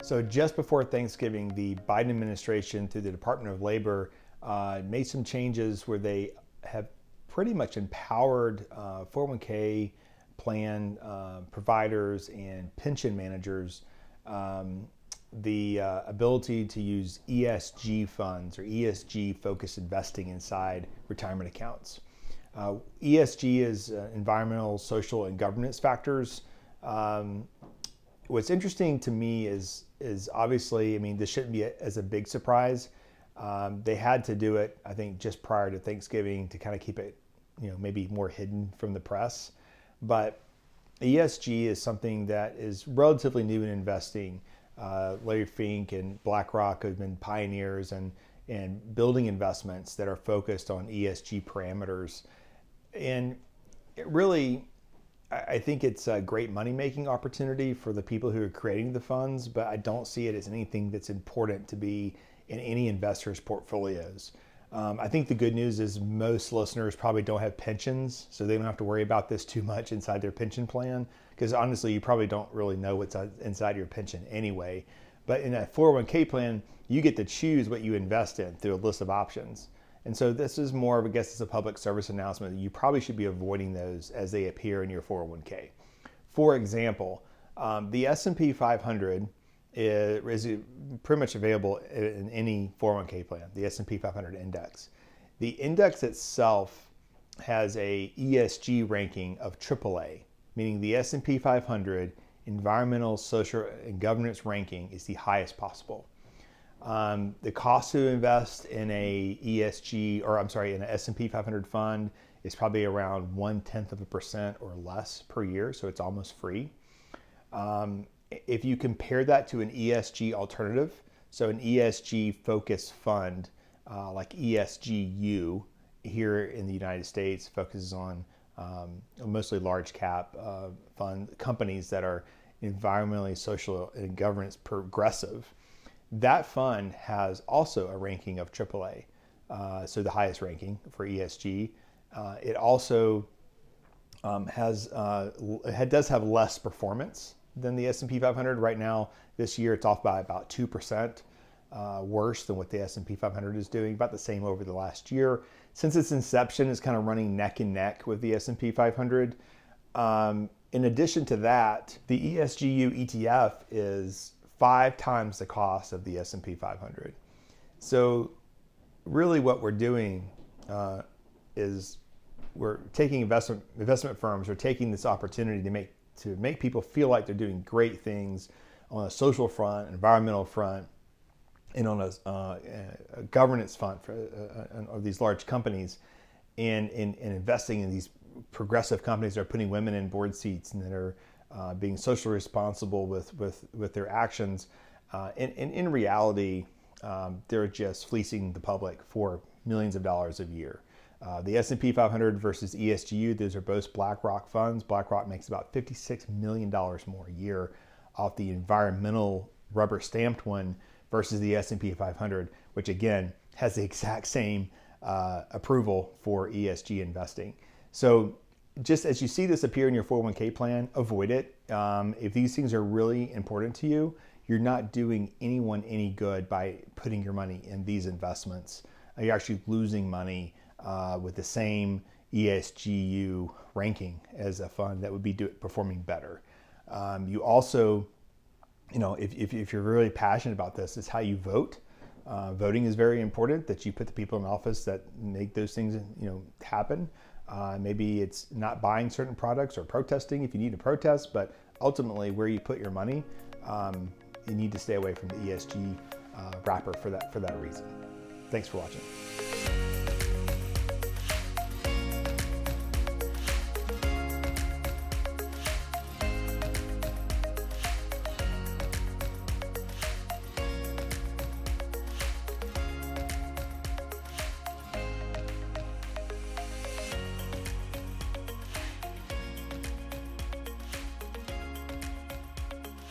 So just before Thanksgiving, the Biden administration through the Department of Labor made some changes where they have pretty much empowered 401k plan providers and pension managers the ability to use ESG funds or ESG focused investing inside retirement accounts. ESG is environmental, social, and governance factors. What's interesting to me is obviously, I mean, this shouldn't be as a big surprise. They had to do it, I think, just prior to Thanksgiving to kind of keep it, maybe more hidden from the press. But ESG is something that is relatively new in investing. Larry Fink and BlackRock have been pioneers in building investments that are focused on ESG parameters. And it really, I think it's a great money-making opportunity for the people who are creating the funds, but I don't see it as anything that's important to be in any investor's portfolios. I think the good news is most listeners probably don't have pensions, so they don't have to worry about this too much inside their pension plan, because honestly, you probably don't really know what's inside your pension anyway. But in a 401k plan, you get to choose what you invest in through a list of options. And so this is more of, I guess, it's a public service announcement that you probably should be avoiding those as they appear in your 401k. For example, the S&P 500 is pretty much available in any 401k plan, the S&P 500 index. The index itself has a ESG ranking of AAA, meaning the S&P 500 environmental, social, and governance ranking is the highest possible. The cost to invest in an S&P 500 fund is probably around 0.1% or less per year, so it's almost free. If you compare that to an ESG alternative, so an ESG focused fund like ESGU here in the United States focuses on mostly large cap fund companies that are environmentally, social, and governance progressive. That fund has also a ranking of AAA, so the highest ranking for ESG. It also does have less performance than the S&P 500. Right now, this year, it's off by about 2% worse than what the S&P 500 is doing, about the same over the last year. Since its inception, it's kind of running neck and neck with the S&P 500. In addition to that, the ESGU ETF is 5 times the cost of the S&P 500. So really what we're doing is we're taking investment firms are taking this opportunity to make people feel like they're doing great things on a social front, environmental front, and on a governance front of these large companies, and investing in these progressive companies that are putting women in board seats and that are being socially responsible with their actions. And in reality, they're just fleecing the public for millions of dollars a year. The S&P 500 versus ESGU, those are both BlackRock funds. BlackRock makes about $56 million more a year off the environmental rubber stamped one versus the S&P 500, which again has the exact same approval for ESG investing. So just as you see this appear in your 401k plan, avoid it. If these things are really important to you, you're not doing anyone any good by putting your money in these investments. You're actually losing money with the same ESGU ranking as a fund that would be performing better. You also, if you're really passionate about this, it's how you vote. Voting is very important, that you put the people in office that make those things, happen. Maybe it's not buying certain products or protesting if you need to protest, but ultimately where you put your money, you need to stay away from the ESG wrapper for that reason. Thanks for watching.